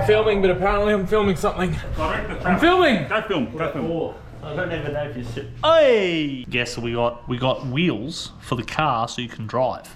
filming, but apparently I'm filming something. I'm filming! Go film. I don't even know if you sit. Hey! Guess we got wheels for the car so you can drive.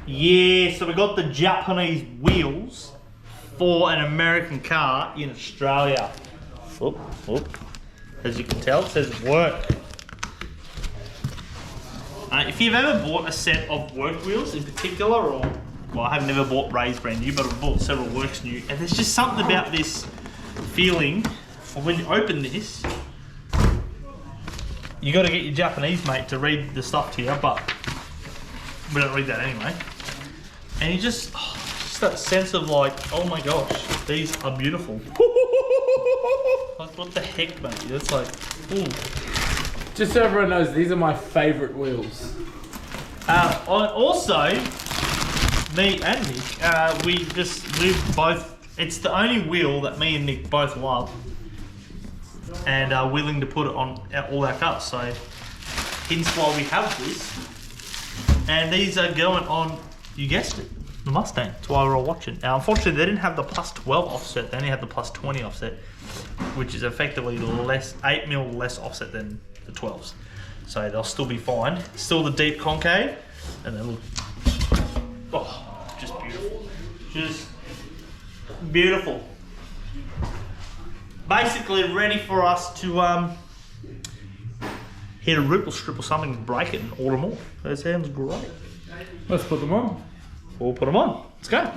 Yeah, so we got the Japanese wheels for an American car in Australia. Oop. As you can tell, it says work. If you've ever bought a set of work wheels in particular, or well, I have never bought Ray's brand new, but I've bought several works new, and there's just something about this feeling of when you open this, you got to get your Japanese mate to read the stuff to you, but we don't read that anyway. And you just that sense of like, oh my gosh, these are beautiful. Like, what the heck, mate? That's like, ooh. Just so everyone knows, these are my favourite wheels. Also, me and Nick, we both, it's the only wheel that me and Nick both love and are willing to put it on all our cars. So, hence why we have this. And these are going on, you guessed it, the Mustang. That's why we're all watching. Now, unfortunately, they didn't have the plus 12 offset. They only had the plus 20 offset, which is effectively 8mm less offset than the 12s. So they'll still be fine. Still the deep concave, and they look, oh, just beautiful. Just beautiful. Basically ready for us to hit a ripple strip or something, break it and order more. That sounds great. Let's put them on. We'll put them on. Let's go.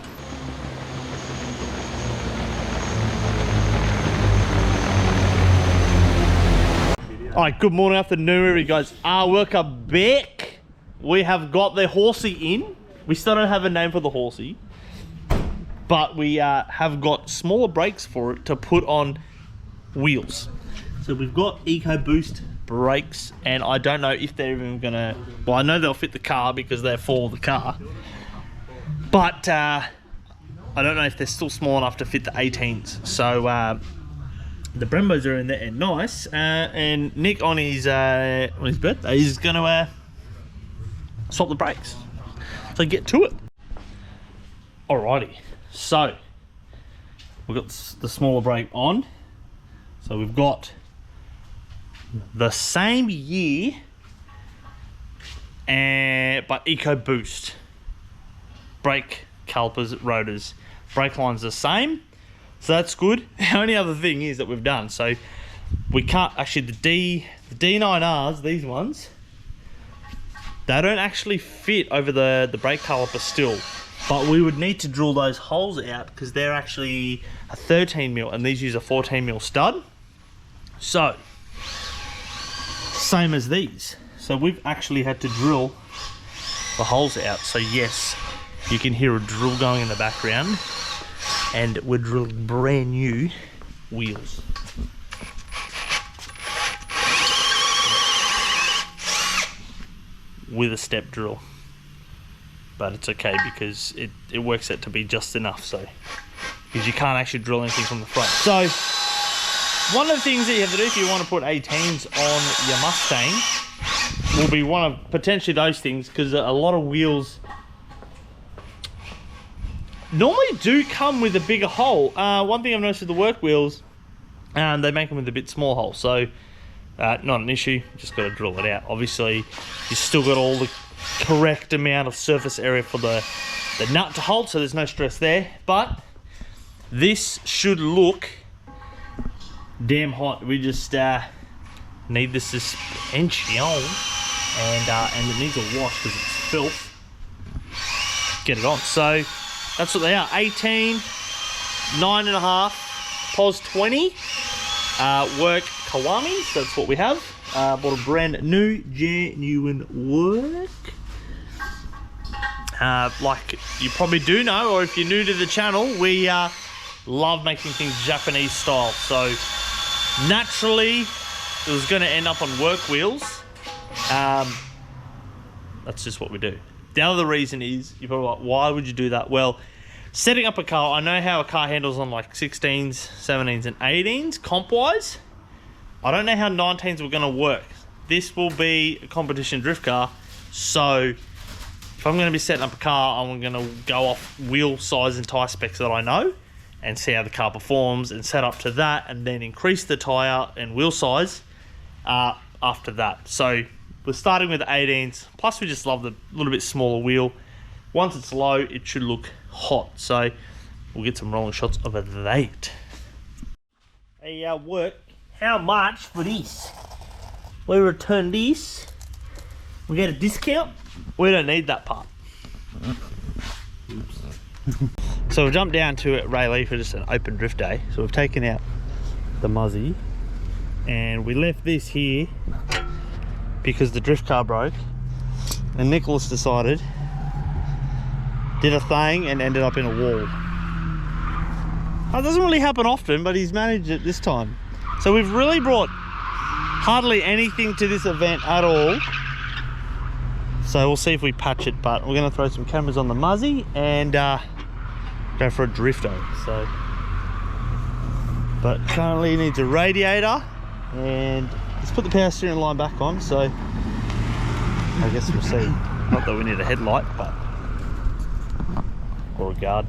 Alright, good morning, afternoon, everybody, guys. Welcome back. We have got the horsey in. We still don't have a name for the horsey, but we have got smaller brakes for it to put on wheels. So we've got EcoBoost brakes, and I don't know if they're even gonna, well, I know they'll fit the car because they're for the car, but I don't know if they're still small enough to fit the 18s. So the Brembos are in there and nice, and Nick on his birthday is gonna swap the brakes. So get to it. Alrighty, so we've got the smaller brake on. So we've got the same year, but EcoBoost brake calipers, rotors, brake lines the same. So that's good. The only other thing is that we've done, so we can't actually, the D9Rs, these ones, they don't actually fit over the brake caliper still, but we would need to drill those holes out because they're actually a 13mm and these use a 14mm stud. So same as these. So we've actually had to drill the holes out. So yes, you can hear a drill going in the background. And we're drilling brand new wheels. With a step drill. But it's okay because it works out to be just enough, so because you can't actually drill anything from the front. So one of the things that you have to do if you want to put 18s on your Mustang will be one of potentially those things, because a lot of wheels normally do come with a bigger hole. One thing I've noticed with the work wheels, they make them with a bit small hole, so not an issue, just got to drill it out. Obviously, you still got all the correct amount of surface area for the nut to hold, so there's no stress there, but this should look damn hot. We just need the suspension, and it needs a wash because it's filth. Get it on. So that's what they are. 18, 9.5, POS 20, work Kiwamis. That's what we have. Bought a brand new, genuine work. Like you probably do know, or if you're new to the channel, we love making things Japanese style. So naturally, it was going to end up on work wheels. That's just what we do. The other reason is, you're probably like, why would you do that? Well, setting up a car, I know how a car handles on like 16s, 17s, and 18s, comp-wise. I don't know how 19s were going to work. This will be a competition drift car, so if I'm going to be setting up a car, I'm going to go off wheel size and tyre specs that I know and see how the car performs and set up to that, and then increase the tyre and wheel size after that. So we're starting with the 18s, plus we just love the little bit smaller wheel. Once it's low, it should look hot. So we'll get some rolling shots of that. Hey, work, how much for this? We return this, we get a discount. We don't need that part. Oops. So we'll jump down to Rayleigh for just an open drift day. So we've taken out the Muzzy and we left this here because the drift car broke, and Nicholas decided, did a thing and ended up in a wall. That doesn't really happen often, but he's managed it this time. So we've really brought hardly anything to this event at all. So we'll see if we patch it, but we're going to throw some cameras on the Muzzy and go for a drifto. So, but currently it needs a radiator, and let's put the power steering line back on. So I guess we'll see. Not that we need a headlight, but or a guard.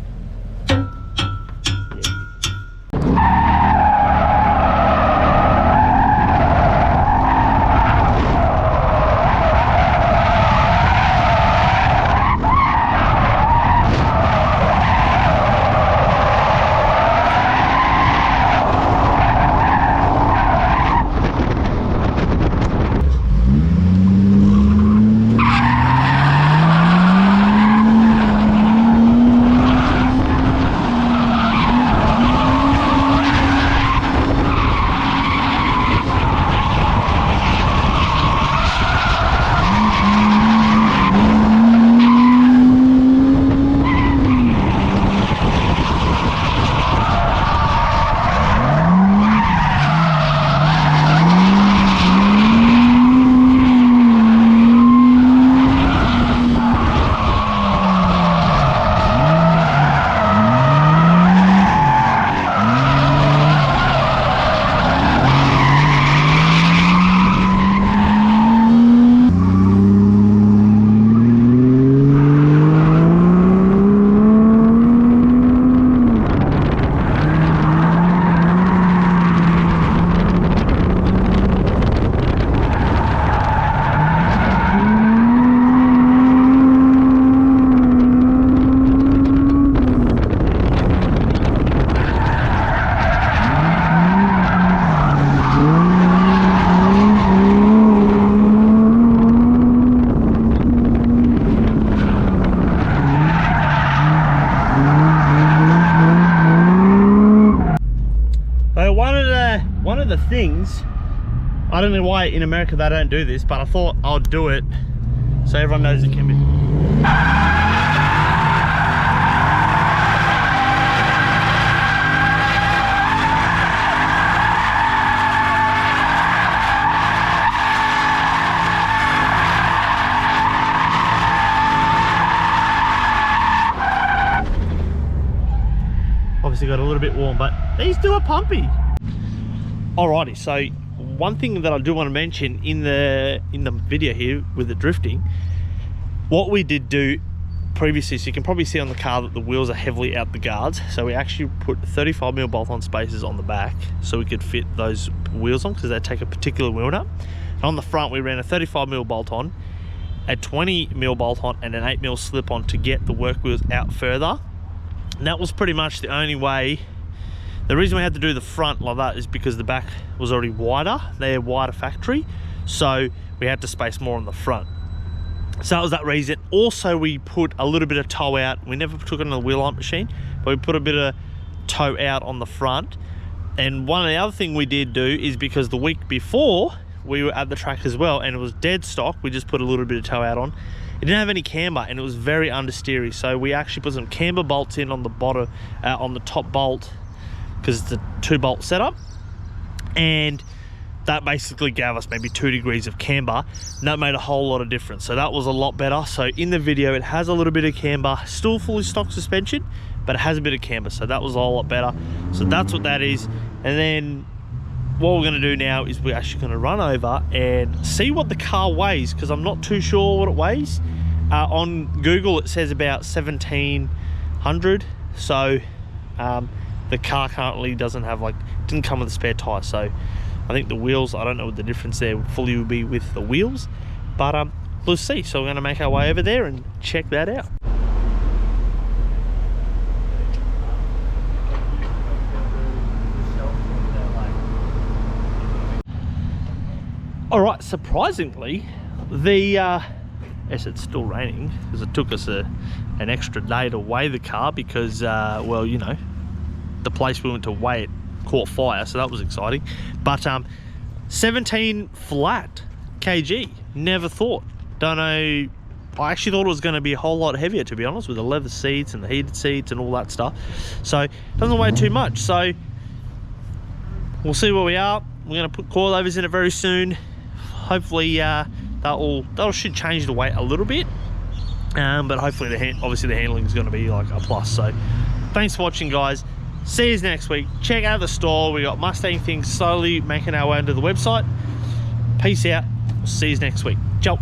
One of the things, I don't know why in America they don't do this, but I thought I'll do it so everyone knows it can be. Obviously got a little bit warm, but these two are pumpy. Alrighty, so one thing that I do want to mention in the video here with the drifting, what we did do previously, so you can probably see on the car that the wheels are heavily out the guards, so we actually put 35mm bolt-on spacers on the back so we could fit those wheels on, because they take a particular wheel nut. And on the front we ran a 35mm bolt-on, a 20mm bolt-on and an 8mm slip-on to get the work wheels out further. And that was pretty much the only way. The reason we had to do the front like that is because the back was already wider. They're wider factory, so we had to space more on the front. So that was that reason. Also, we put a little bit of toe out. We never took it on the wheel line machine, but we put a bit of toe out on the front. And one of the other thing we did do is, because the week before we were at the track as well and it was dead stock, we just put a little bit of toe out on. It didn't have any camber and it was very understeery, so we actually put some camber bolts in on the bottom, on the top bolt, because it's a 2-bolt setup, and that basically gave us maybe 2 degrees of camber, and that made a whole lot of difference. So that was a lot better. So in the video it has a little bit of camber, still fully stock suspension, but it has a bit of camber, so that was a whole lot better. So that's what that is. And then what we're going to do now is we're actually going to run over and see what the car weighs, because I'm not too sure what it weighs. On Google it says about 1700. So the car currently doesn't have, like, didn't come with a spare tire, so I think the wheels, I don't know what the difference there fully will be with the wheels, but we'll see. So we're going to make our way over there and check that out. All right, surprisingly, the yes, it's still raining because it took us an extra day to weigh the car because well, you know, the place we went to weigh it caught fire, so that was exciting. But 17 flat kg, never thought. Don't know, I actually thought it was going to be a whole lot heavier, to be honest, with the leather seats and the heated seats and all that stuff. So it doesn't weigh too much, so we'll see where we are. We're going to put coilovers in it very soon. Hopefully that should change the weight a little bit, but hopefully obviously the handling is going to be like a plus. So thanks for watching, guys. See you next week. Check out the store. We got Mustang things slowly making our way into the website. Peace out. See you next week. Ciao.